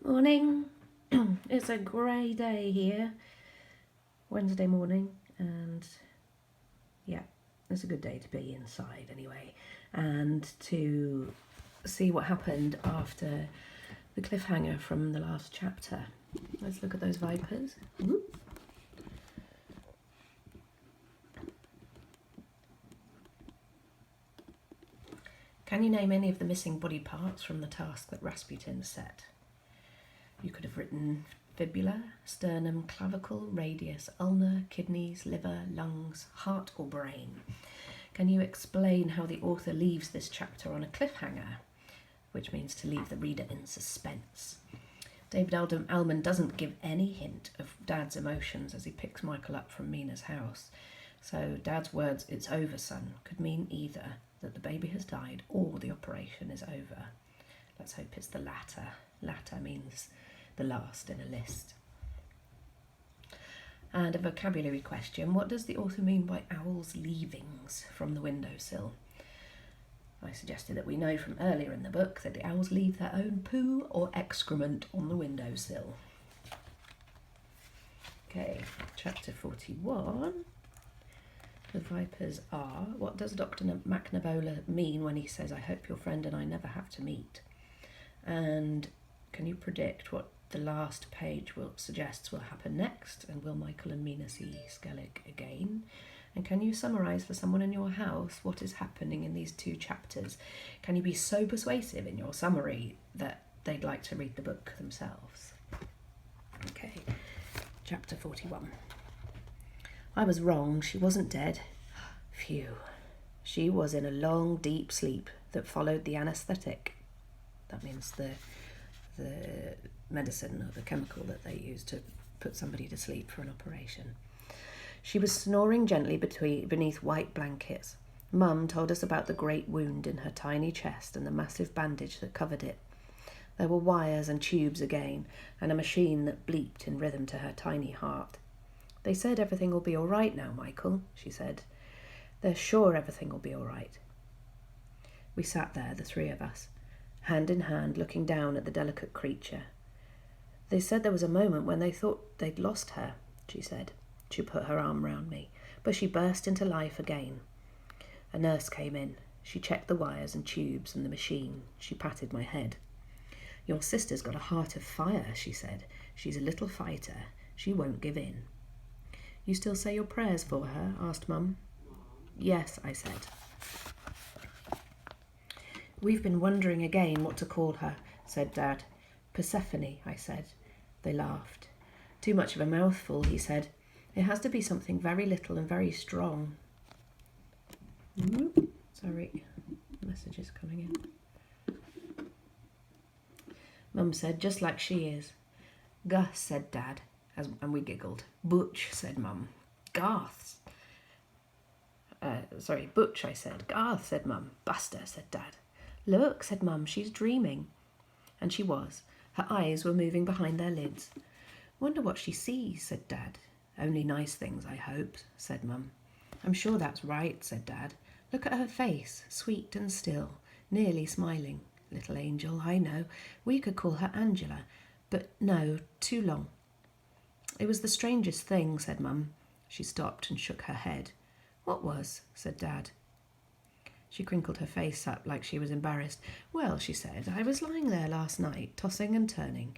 Good morning. It's a grey day here, Wednesday morning, and yeah, it's a good day to be inside anyway, and to see what happened after the cliffhanger from the last chapter. Let's look at those vipers. Whoop. Can you name any of the missing body parts from the task that Rasputin set? You could have written fibula, sternum, clavicle, radius, ulna, kidneys, liver, lungs, heart or brain. Can you explain how the author leaves this chapter on a cliffhanger, which means to leave the reader in suspense? David Allman doesn't give any hint of Dad's emotions as he picks Michael up from Mina's house. So Dad's words, "It's over, son," could mean either that the baby has died or the operation is over. Let's hope it's the latter. Latter means the last in a list. And a vocabulary question. What does the author mean by owl's leavings from the windowsill? I suggested that we know from earlier in the book that the owls leave their own poo or excrement on the windowsill. Okay, chapter 41. The vipers are, what does Dr. McNabola mean when he says, "I hope your friend and I never have to meet"? And can you predict what the last page suggests will happen next? And will Michael and Mina see Skellig again? And can you summarise for someone in your house what is happening in these two chapters? Can you be so persuasive in your summary that they'd like to read the book themselves? Okay, chapter 41. I was wrong, she wasn't dead. Phew. She was in a long, deep sleep that followed the anaesthetic. That means the medicine or the chemical that they use to put somebody to sleep for an operation. She was snoring gently beneath white blankets. Mum told us about the great wound in her tiny chest and the massive bandage that covered it. There were wires and tubes again, and a machine that bleeped in rhythm to her tiny heart. "They said everything will be all right now, Michael," she said. "They're sure everything will be all right." We sat there, the three of us, hand in hand, looking down at the delicate creature. "They said there was a moment when they thought they'd lost her," she said. She put her arm round me, but she burst into life again. A nurse came in. She checked the wires and tubes and the machine. She patted my head. "Your sister's got a heart of fire," she said. "She's a little fighter. She won't give in." "You still say your prayers for her?" asked Mum. "Yes," I said. "We've been wondering again what to call her," said Dad. "Persephone," I said. They laughed. "Too much of a mouthful," he said. "It has to be something very little and very strong." Sorry, messages coming in. Mum said, "Just like she is." "Gus," said Dad, and we giggled. "Butch," said Mum. "Garth." Butch, I said. "Garth," said Mum. "Buster," said Dad. "Look," said Mum, "she's dreaming." And she was. Her eyes were moving behind their lids. "Wonder what she sees," said Dad. "Only nice things, I hope," said Mum. "I'm sure that's right," said Dad. "Look at her face, sweet and still, nearly smiling. Little angel, I know. We could call her Angela, but no, too long." "It was the strangest thing," said Mum. She stopped and shook her head. "What was?" said Dad. She crinkled her face up like she was embarrassed. "Well," she said, "I was lying there last night, tossing and turning.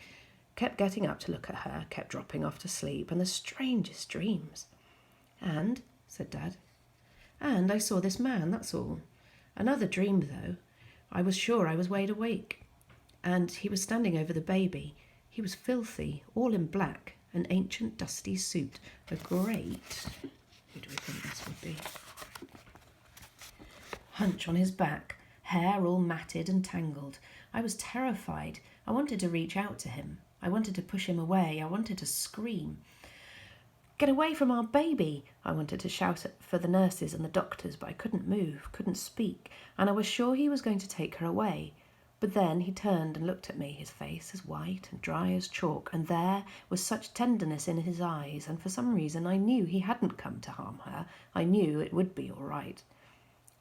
Kept getting up to look at her, kept dropping off to sleep, and the strangest dreams." "And?" said Dad. "And I saw this man, that's all. Another dream, though. I was sure I was wide awake. And he was standing over the baby. He was filthy, all in black, an ancient dusty suit, a great..." Who do we think this would be? "Hunch on his back, hair all matted and tangled. I was terrified. I wanted to reach out to him. I wanted to push him away. I wanted to scream. 'Get away from our baby!' I wanted to shout for the nurses and the doctors, but I couldn't move, couldn't speak, and I was sure he was going to take her away. But then he turned and looked at me, his face as white and dry as chalk, and there was such tenderness in his eyes, and for some reason I knew he hadn't come to harm her. I knew it would be all right."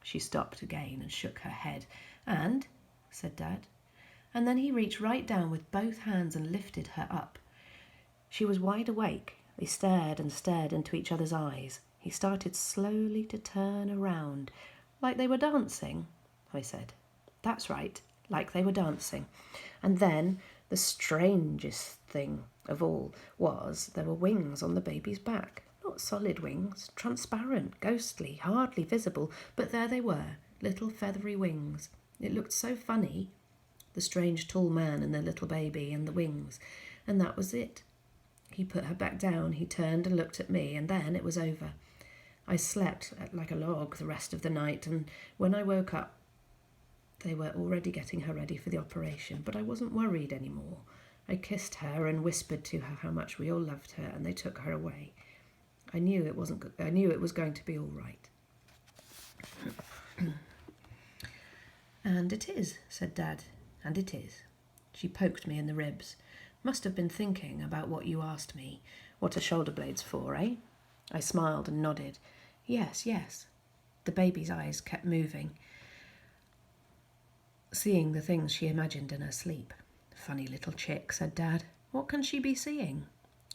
She stopped again and shook her head. "And?" said Dad. and then he reached right down with both hands and lifted her up. She was wide awake. They stared and stared into each other's eyes. He started slowly to turn around. Like they were dancing, I said. That's right, like they were dancing. And then the strangest thing of all was there were wings on the baby's back. Not solid wings, transparent, ghostly, hardly visible, but there they were, little feathery wings. It looked so funny, the strange tall man and the little baby and the wings, and that was it. He put her back down, he turned and looked at me, and then it was over. I slept like a log the rest of the night, and when I woke up, they were already getting her ready for the operation, but I wasn't worried anymore. I kissed her and whispered to her how much we all loved her, and they took her away. I knew it was going to be all right. And it is, said Dad, and it is. She poked me in the ribs. Must have been thinking about what you asked me. What are shoulder blades for, eh? I smiled and nodded. Yes, yes. The baby's eyes kept moving, seeing the things she imagined in her sleep. Funny little chick, said Dad. What can she be seeing?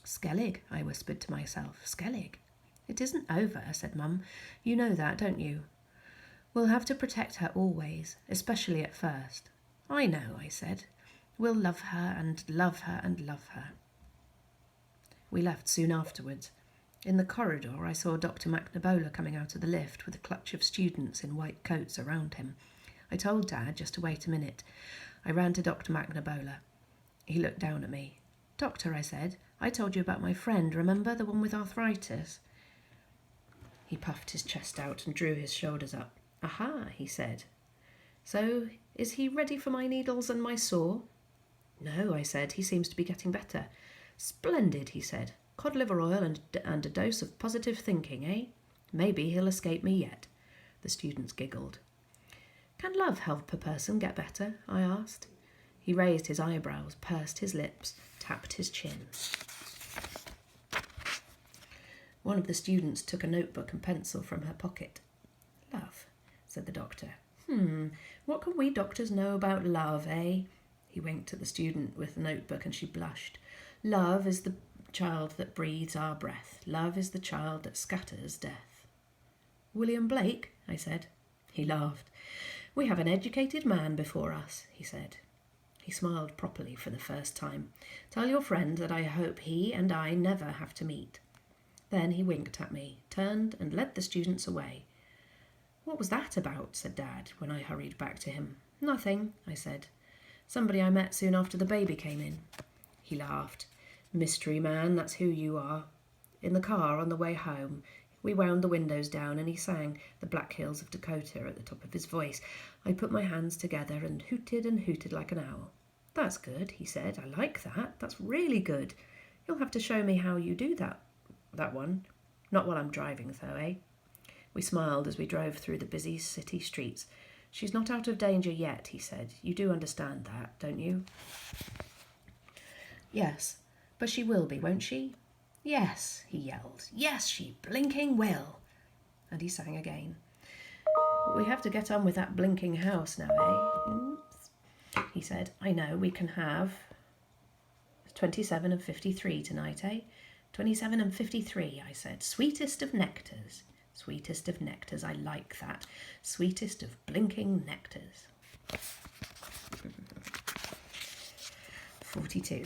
Skellig, I whispered to myself. Skellig. It isn't over, said Mum. You know that, don't you? We'll have to protect her always, especially at first. I know, I said. We'll love her and love her and love her. We left soon afterwards. In the corridor, I saw Dr. McNabola coming out of the lift with a clutch of students in white coats around him. I told Dad just to wait a minute. I ran to Dr. McNabola. He looked down at me. Doctor, I said, I told you about my friend, remember, the one with arthritis? He puffed his chest out and drew his shoulders up. Aha, he said. So, is he ready for my needles and my saw? No, I said, he seems to be getting better. Splendid, he said. Cod liver oil and a dose of positive thinking, eh? Maybe he'll escape me yet. The students giggled. Can love help a person get better? I asked. He raised his eyebrows, pursed his lips, tapped his chin. One of the students took a notebook and pencil from her pocket. Love, said the doctor. What can we doctors know about love, eh? He winked at the student with the notebook and she blushed. Love is the child that breathes our breath. Love is the child that scatters death. William Blake, I said. He laughed. We have an educated man before us, he said. He smiled properly for the first time. Tell your friend that I hope he and I never have to meet. Then he winked at me, turned and led the students away. What was that about? Said Dad, when I hurried back to him. Nothing, I said. Somebody I met soon after the baby came in. He laughed. Mystery man, that's who you are. In the car on the way home, we wound the windows down and he sang The Black Hills of Dakota at the top of his voice. I put my hands together and hooted like an owl. That's good, he said. I like that. That's really good. You'll have to show me how you do that one. Not while I'm driving, though, eh? We smiled as we drove through the busy city streets. She's not out of danger yet, he said. You do understand that, don't you? Yes, but she will be, won't she? Yes, he yelled. Yes, she blinking will. And he sang again. We have to get on with that blinking house now, eh? Oops. He said, I know, we can have 27 and 53 tonight, eh? 27 and 53, I said. Sweetest of nectars. Sweetest of nectars, I like that. Sweetest of blinking nectars. 42.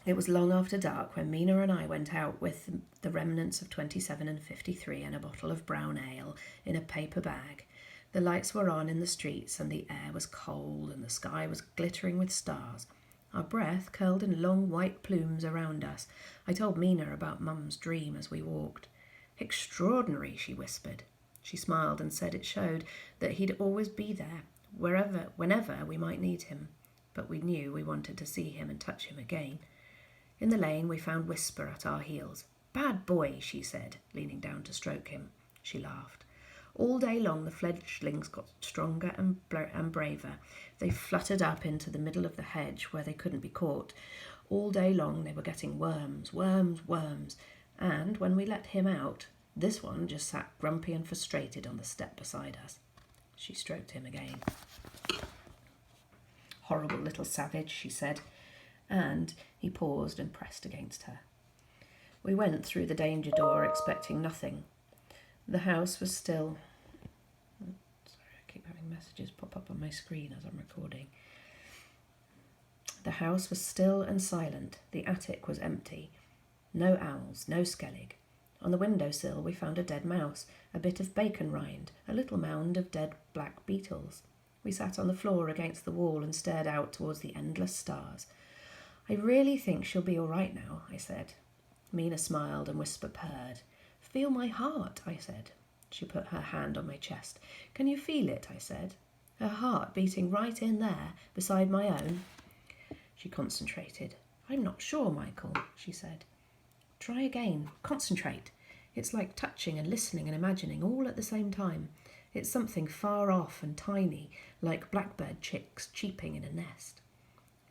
It was long after dark when Mina and I went out with the remnants of 27 and 53 and a bottle of brown ale in a paper bag. The lights were on in the streets and the air was cold and the sky was glittering with stars. Our breath curled in long white plumes around us. I told Mina about Mum's dream as we walked. Extraordinary, she whispered. She smiled and said it showed that he'd always be there, whenever we might need him. But we knew we wanted to see him and touch him again. In the lane we found Whisper at our heels. Bad boy, she said, leaning down to stroke him. She laughed. All day long the fledglings got stronger and braver. They fluttered up into the middle of the hedge where they couldn't be caught. All day long they were getting worms, and when we let him out, this one just sat grumpy and frustrated on the step beside us. She stroked him again. Horrible little savage, she said, and he paused and pressed against her. We went through the danger door, expecting nothing. The house was still... Sorry, I keep having messages pop up on my screen as I'm recording. The house was still and silent. The attic was empty. No owls, no Skellig. On the windowsill we found a dead mouse, a bit of bacon rind, a little mound of dead black beetles. We sat on the floor against the wall and stared out towards the endless stars. I really think she'll be all right now, I said. Mina smiled and whisper purred. Feel my heart, I said. She put her hand on my chest. Can you feel it, I said. Her heart beating right in there, beside my own. She concentrated. I'm not sure, Michael, she said. Try again. Concentrate. It's like touching and listening and imagining all at the same time. It's something far off and tiny, like blackbird chicks cheeping in a nest.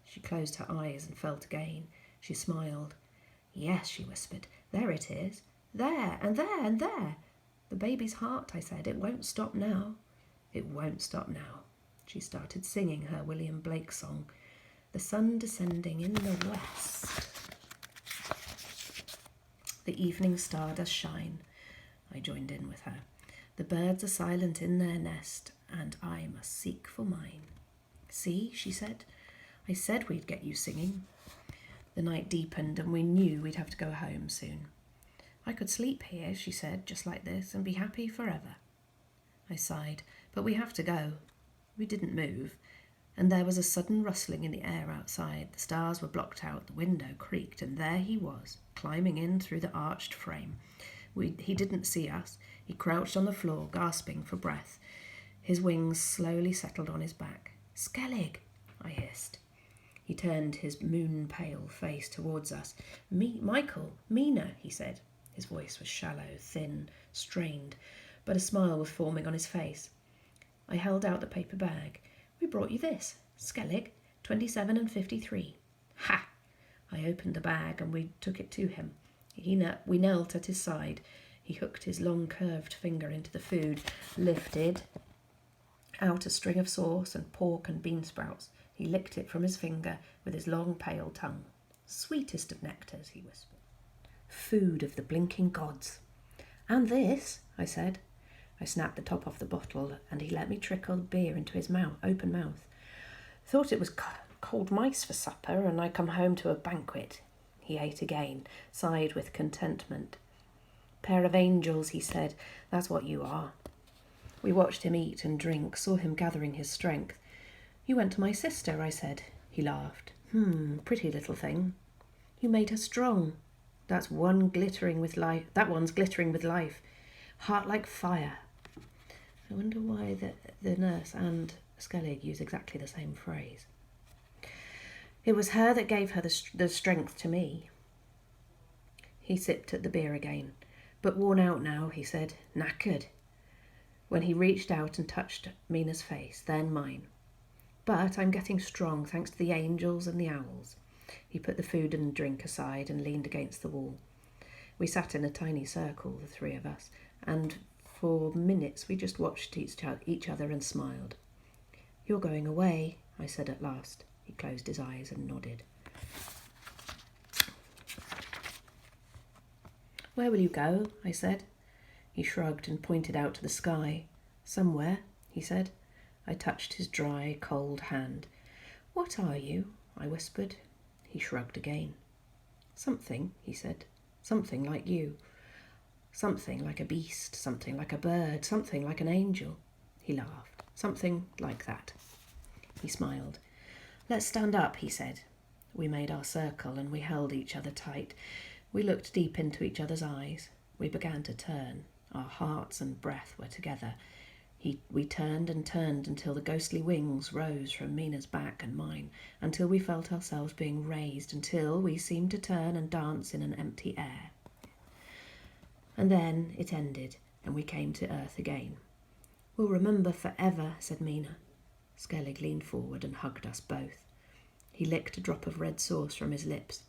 She closed her eyes and felt again. She smiled. Yes, she whispered. There it is. There, and there, and there. The baby's heart, I said. It won't stop now. It won't stop now. She started singing her William Blake song. The sun descending in the west. The evening star does shine. I joined in with her. The birds are silent in their nest, and I must seek for mine. See, she said. I said we'd get you singing. The night deepened, and we knew we'd have to go home soon. I could sleep here, she said, just like this, and be happy forever. I sighed, but we have to go. We didn't move, and there was a sudden rustling in the air outside. The stars were blocked out, the window creaked, and there he was, climbing in through the arched frame. He didn't see us. He crouched on the floor, gasping for breath. His wings slowly settled on his back. Skellig, I hissed. He turned his moon-pale face towards us. Michael, Mina, he said. His voice was shallow, thin, strained, but a smile was forming on his face. I held out the paper bag. We brought you this, Skellig, 27 and 53. Ha! I opened the bag and we took it to him. We knelt at his side. He hooked his long curved finger into the food, lifted out a string of sauce and pork and bean sprouts. He licked it from his finger with his long pale tongue. Sweetest of nectars, he whispered. Food of the blinking gods. And this, I said. I snapped the top off the bottle and he let me trickle the beer into his mouth, open mouth. Thought it was cold mice for supper and I come home to a banquet. He ate again, sighed with contentment. Pair of angels, he said. That's what you are. We watched him eat and drink, saw him gathering his strength. You went to my sister, I said. He laughed. Pretty little thing. You made her strong. That one's glittering with life. Heart like fire. I wonder why the nurse and Skellig use exactly the same phrase. It was her that gave her the strength to me. He sipped at the beer again. But worn out now, he said, knackered. When he reached out and touched Mina's face, then mine. But I'm getting strong, thanks to the angels and the owls. He put the food and drink aside and leaned against the wall. We sat in a tiny circle, the three of us, and for minutes we just watched each other and smiled. You're going away, I said at last. He closed his eyes and nodded. Where will you go? I said. He shrugged and pointed out to the sky. Somewhere, he said. I touched his dry, cold hand. What are you? I whispered. He shrugged again. Something, he said. Something like you. Something like a beast, something like a bird, something like an angel. He laughed. Something like that. He smiled. Let's stand up, he said. We made our circle and we held each other tight. We looked deep into each other's eyes. We began to turn. Our hearts and breath were together. We turned and turned until the ghostly wings rose from Mina's back and mine, until we felt ourselves being raised, until we seemed to turn and dance in an empty air. And then it ended, and we came to earth again. We'll remember forever, said Mina. Skellig leaned forward and hugged us both. He licked a drop of red sauce from his lips.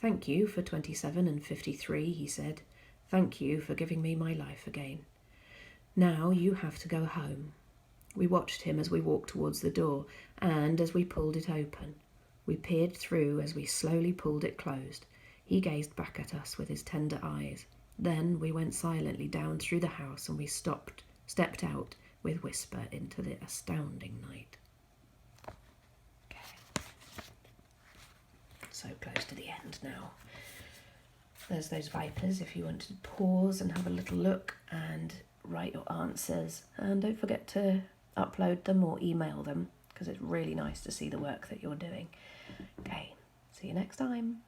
Thank you for 27 and 53, he said. Thank you for giving me my life again. Now you have to go home. We watched him as we walked towards the door, and as we pulled it open. We peered through as we slowly pulled it closed. He gazed back at us with his tender eyes. Then we went silently down through the house, and we stepped out with Whisper into the astounding night. Okay. So close to the end now. There's those vipers if you want to pause and have a little look and write your answers. And don't forget to upload them or email them, because it's really nice to see the work that you're doing. Okay, see you next time.